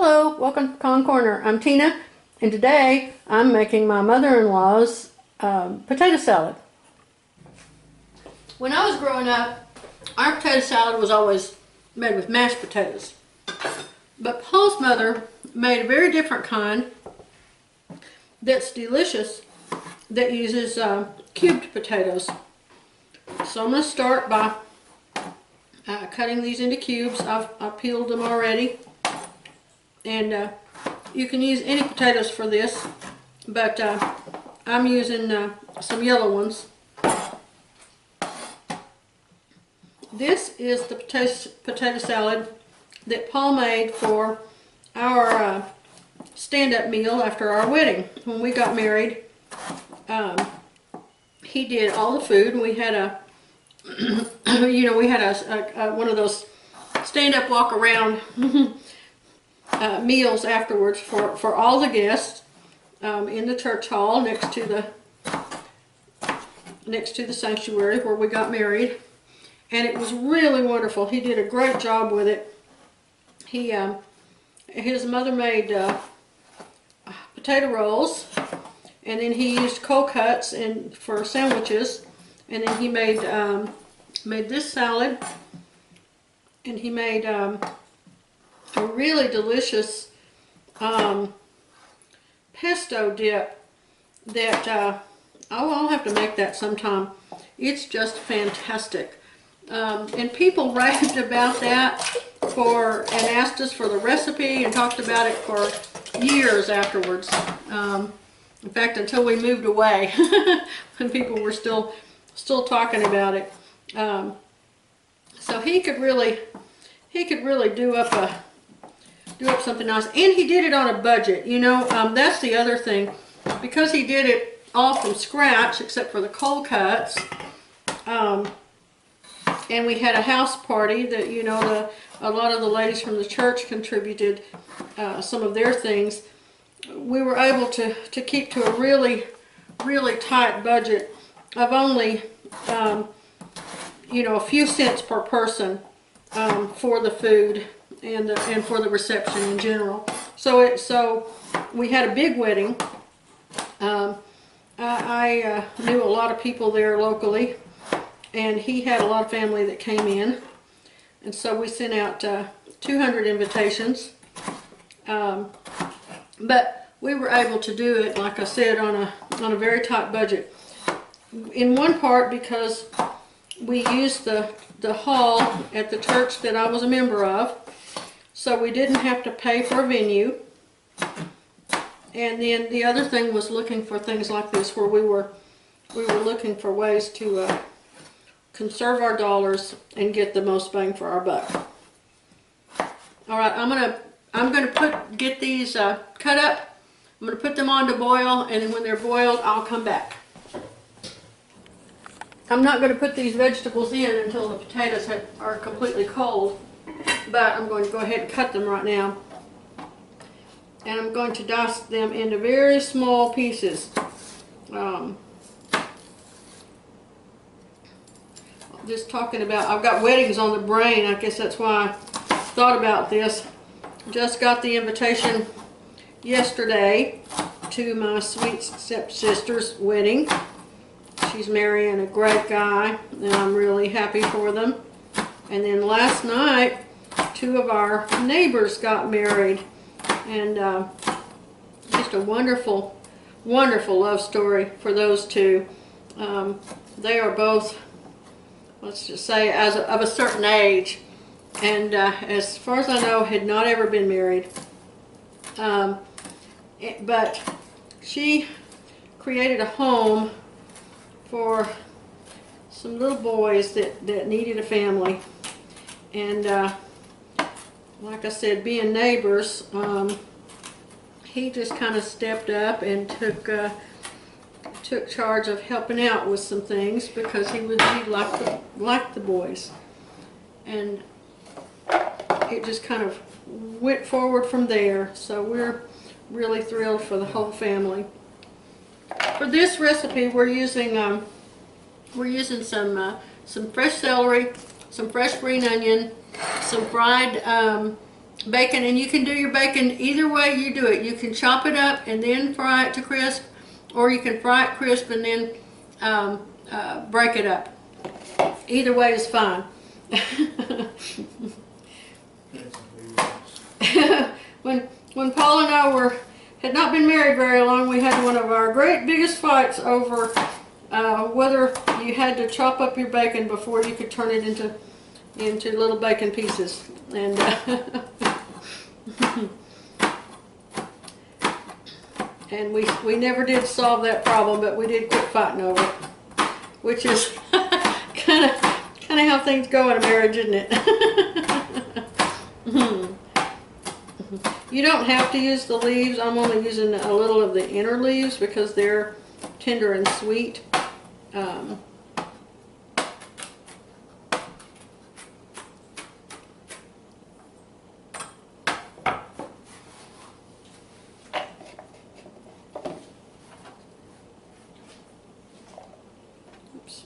Hello, welcome to Con Corner. I'm Tina, and today I'm making my mother-in-law's potato salad. When I was growing up, our potato salad was always made with mashed potatoes. But Paul's mother made a very different kind that's delicious that uses cubed potatoes. So I'm going to start by cutting these into cubes. I've peeled them already. And you can use any potatoes for this, but I'm using some yellow ones. This is the potato salad that Paul made for our stand-up meal after our wedding. When we got married, he did all the food, and we had a, we had a one of those stand-up walk-around meals afterwards for all the guests in the church hall next to the sanctuary where we got married, and it was really wonderful. He did a great job with it. His mother made potato rolls, and then he used cold cuts for sandwiches, and then he made this salad, and he made a really delicious pesto dip that I'll have to make that sometime. It's just fantastic. And people raved about that and asked us for the recipe and talked about it for years afterwards. In fact, until we moved away, when people were still talking about it. So he could really do up something nice, and he did it on a budget. That's the other thing, because he did it all from scratch except for the cold cuts. And we had a house party that a lot of the ladies from the church contributed some of their things. We were able to keep to a really tight budget of only a few cents per person for the food and for the reception in general. So we had a big wedding. I knew a lot of people there locally, and he had a lot of family that came in, and so we sent out 200 invitations. But we were able to do it, like I said, on a very tight budget. In one part because we used the hall at the church that I was a member of, so we didn't have to pay for a venue. And then the other thing was looking for things like this, where we were looking for ways to conserve our dollars and get the most bang for our buck. All right, I'm gonna get these cut up. I'm gonna put them on to boil, and then when they're boiled, I'll come back. I'm not going to put these vegetables in until the potatoes are completely cold, but I'm going to go ahead and cut them right now. And I'm going to dice them into very small pieces. Just talking about, I've got weddings on the brain. I guess that's why I thought about this. Just got the invitation yesterday to my sweet stepsister's wedding. She's marrying a great guy, and I'm really happy for them. And then last night, two of our neighbors got married, and just a wonderful, wonderful love story for those two. They are both, let's just say, of a certain age, and as far as I know, had not ever been married. But she created a home for some little boys that needed a family, and like I said, being neighbors, he just kind of stepped up and took charge of helping out with some things, because he liked the boys, and it just kind of went forward from there. So we're really thrilled for the whole family. For this recipe, we're using some fresh celery, some fresh green onion, some fried bacon, and you can do your bacon either way you do it. You can chop it up and then fry it to crisp, or you can fry it crisp and then break it up. Either way is fine. when Paul and I had not been married very long, we had one of our biggest fights over whether you had to chop up your bacon before you could turn it into little bacon pieces. And and we never did solve that problem, but we did quit fighting over it, which is kind of how things go in a marriage, isn't it? You don't have to use the leaves. I'm only using a little of the inner leaves because they're tender and sweet. Oops.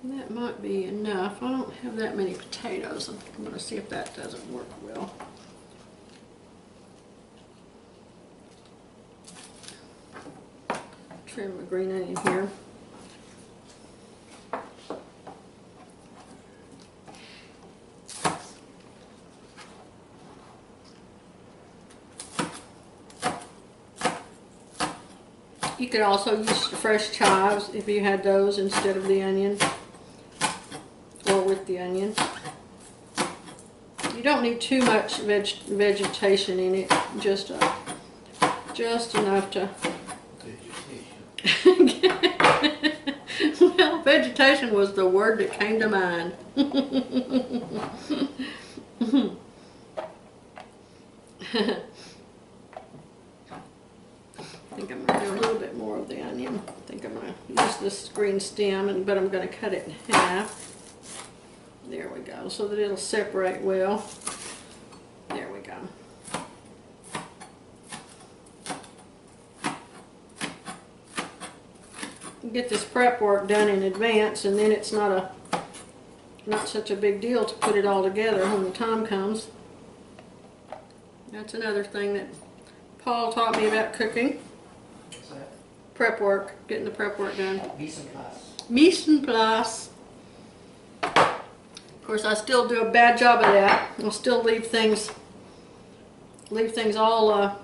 That might be enough. I don't have that many potatoes. I'm going to see if that doesn't work well. Trim my green onion here. You could also use fresh chives if you had those instead of the onion, or with the onion. You don't need too much vegetation in it, just enough to. Well, vegetation was the word that came to mind. I think I'm going to do a little bit more of the onion. I think I'm going to use this green stem, but I'm going to cut it in half. There we go, so that it'll separate well. There we go. Get this prep work done in advance, and then it's not such a big deal to put it all together when the time comes. That's another thing that Paul taught me about cooking. What's that? Prep work, getting the prep work done. Mise en place. Mise en place. Of course, I still do a bad job of that. I'll still leave things all.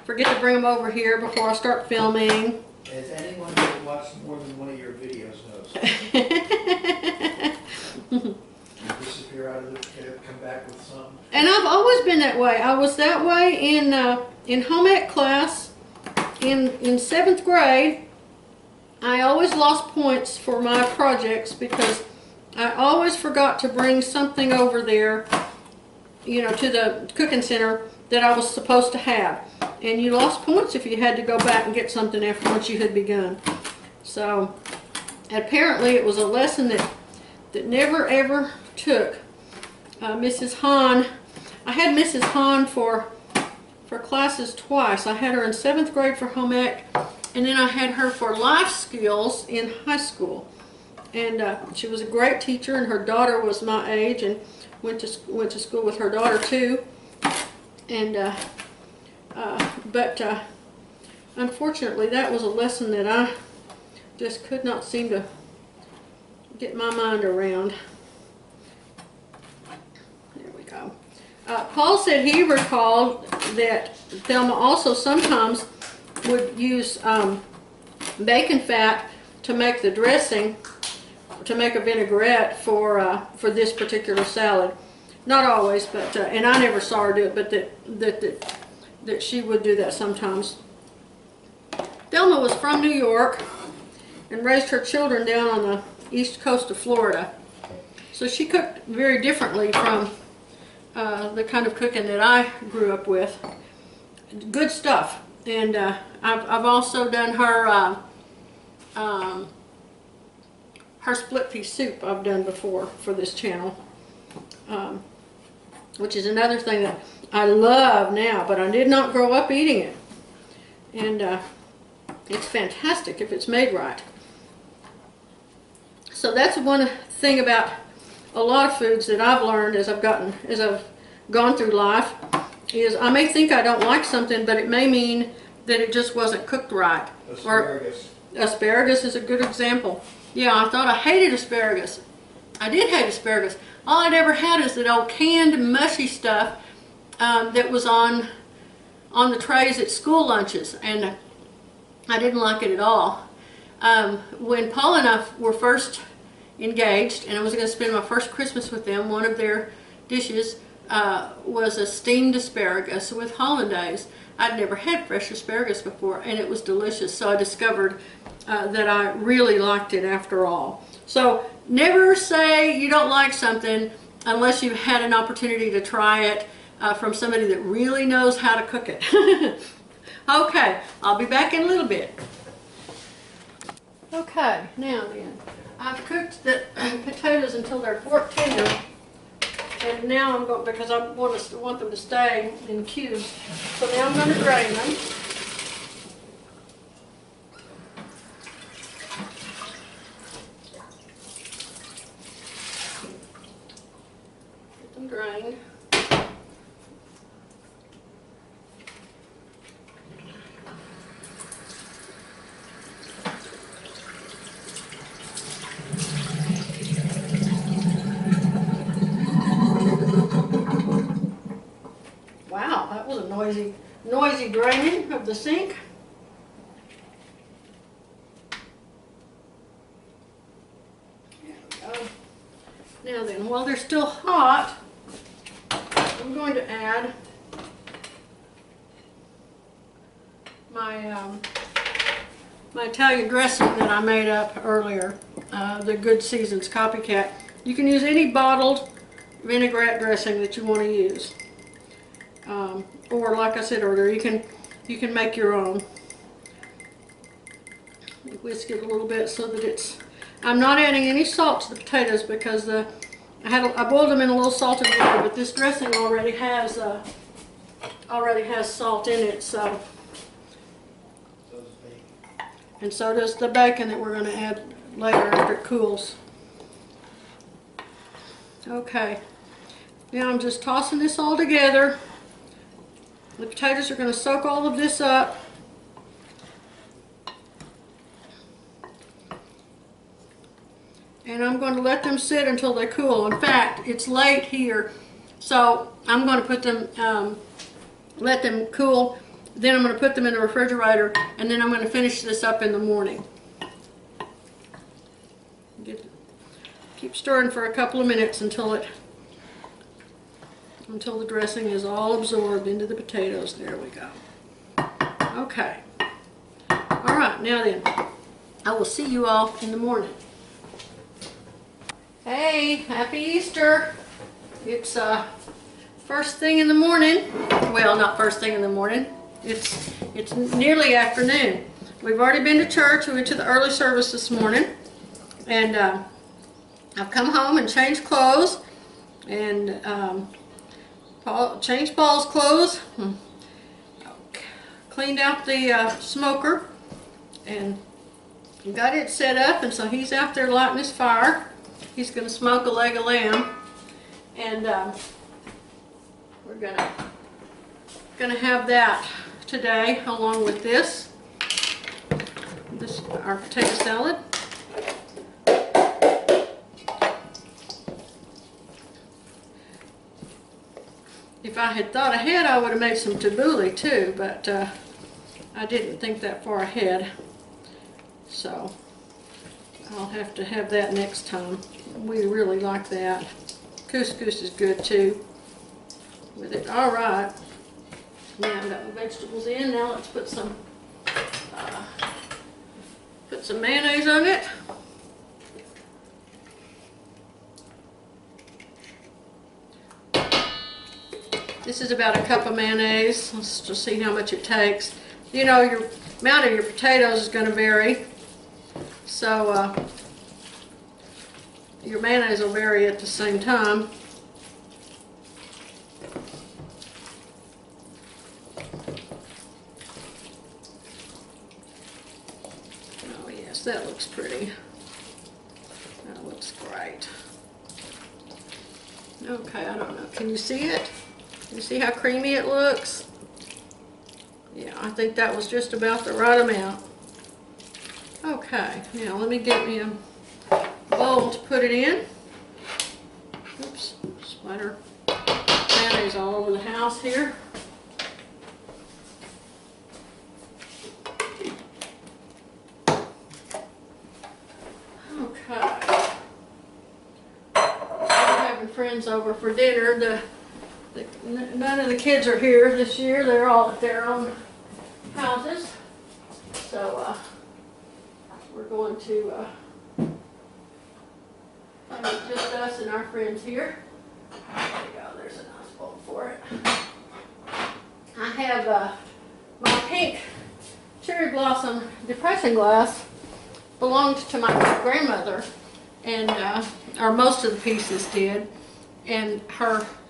Forget to bring them over here before I start filming. As anyone who watched more than one of your videos knows. You disappear out of the pit, come back with something. And I've always been that way. I was that way in home ec class in 7th grade. I always lost points for my projects because I always forgot to bring something over there, you know, to the cooking center that I was supposed to have. And you lost points if you had to go back and get something after once you had begun. So apparently it was a lesson that never ever took. Mrs. Hahn, I had Mrs. Hahn for classes twice. I had her in 7th grade for home ec, and then I had her for life skills in high school. And she was a great teacher, and her daughter was my age and went to school with her daughter too. And but unfortunately, that was a lesson that I just could not seem to get my mind around. There we go. Paul said he recalled that Thelma also sometimes would use bacon fat to make the dressing, to make a vinaigrette for this particular salad. Not always, but and I never saw her do it, but that she would do that sometimes. Thelma was from New York and raised her children down on the east coast of Florida. So she cooked very differently from the kind of cooking that I grew up with. Good stuff. And I've also done her split pea soup I've done before for this channel. Which is another thing that I love now, but I did not grow up eating it. And it's fantastic if it's made right. So that's one thing about a lot of foods that I've learned as I've gone through life is I may think I don't like something, but it may mean that it just wasn't cooked right. Asparagus. Or asparagus is a good example. Yeah, I thought I hated asparagus. I did hate asparagus. All I'd ever had is that old canned mushy stuff that was on the trays at school lunches, and I didn't like it at all. When Paul and I were first engaged, and I was going to spend my first Christmas with them, one of their dishes was a steamed asparagus with hollandaise. I'd never had fresh asparagus before, and it was delicious, so I discovered that I really liked it after all. So never say you don't like something unless you've had an opportunity to try it from somebody that really knows how to cook it. Okay, I'll be back in a little bit. Okay, now then, I've cooked the potatoes until they're fork tender, and now I'm going, because I want them to stay in cubes, so now I'm going to drain them. Get them drained. Wow, that was a noisy draining of the sink. There we go. Now then, while they're still hot, I'm going to add my my Italian dressing that I made up earlier, the Good Seasons Copycat. You can use any bottled vinaigrette dressing that you want to use. Or like I said earlier, you can make your own. Whisk it a little bit so that it's. I'm not adding any salt to the potatoes because I boiled them in a little salted water, but this dressing already has salt in it, so. And so does the bacon that we're going to add later after it cools. Okay, now I'm just tossing this all together. The potatoes are going to soak all of this up. And I'm going to let them sit until they cool. In fact, it's late here, so I'm going to put them, let them cool. Then I'm going to put them in the refrigerator, and then I'm going to finish this up in the morning. Keep stirring for a couple of minutes until the dressing is all absorbed into the potatoes. There we go. Okay. All right, now then, I will see you all in the morning. Hey, happy Easter. It's first thing in the morning. Well, not first thing in the morning. It's nearly afternoon. We've already been to church. We went to the early service this morning, and I've come home and changed clothes, and changed Paul's clothes, cleaned out the smoker, and got it set up, and so he's out there lighting his fire. He's going to smoke a leg of lamb, and we're gonna have that today along with this our potato salad. If I had thought ahead, I would have made some tabbouleh too, but I didn't think that far ahead, so I'll have to have that next time. We really like that. Couscous is good too with it. All right, now I've got my vegetables in. Now let's put some mayonnaise on it. This is about a cup of mayonnaise. Let's just see how much it takes. You know, your amount of your potatoes is going to vary, so your mayonnaise will vary at the same time. Oh yes, that looks pretty. That looks great. Okay, I don't know. Can you see it? Can you see how creamy it looks? Yeah, I think that was just about the right amount. Okay, now let me get me a bowl to put it in. Oops, splatter mayonnaise all over the house here. Okay. We're having friends over for dinner. None of the kids are here this year. They're all at their own houses. So we're going to have it just us and our friends here. There you go. There's a nice bowl for it. I have my pink cherry blossom depression glass. Belonged to my grandmother, and or most of the pieces did. And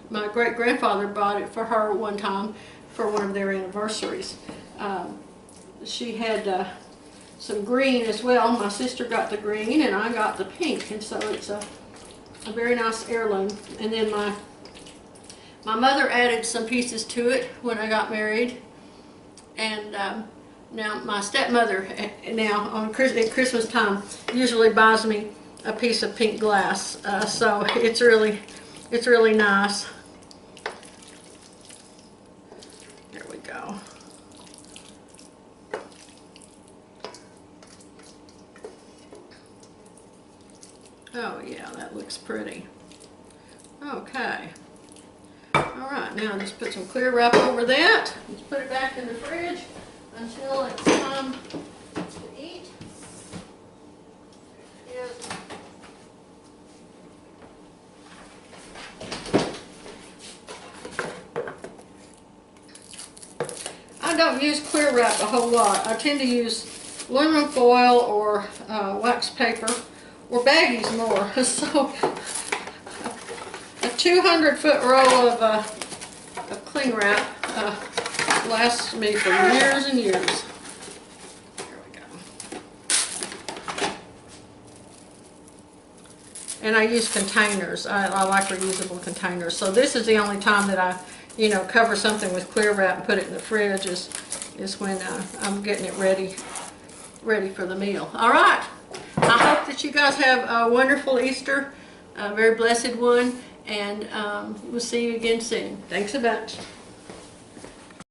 my great grandfather bought it for her one time for one of their anniversaries. She had some green as well. My sister got the green and I got the pink, and so it's a very nice heirloom. And then my mother added some pieces to it when I got married, and now my stepmother now at Christmas time usually buys me a piece of pink glass, so it's really nice. There we go. Oh yeah, that looks pretty. Okay. Alright, now just put some clear wrap over that. Let's put it back in the fridge until it's time to eat. I don't use clear wrap a whole lot. I tend to use aluminum foil or wax paper or baggies more. So a 200-foot roll of cling wrap lasts me for years and years. There we go. And I use containers. I like reusable containers. So this is the only time that I, cover something with clear wrap and put it in the fridge is when I'm getting it ready for the meal. All right. I hope that you guys have a wonderful Easter, a very blessed one, and we'll see you again soon. Thanks a bunch.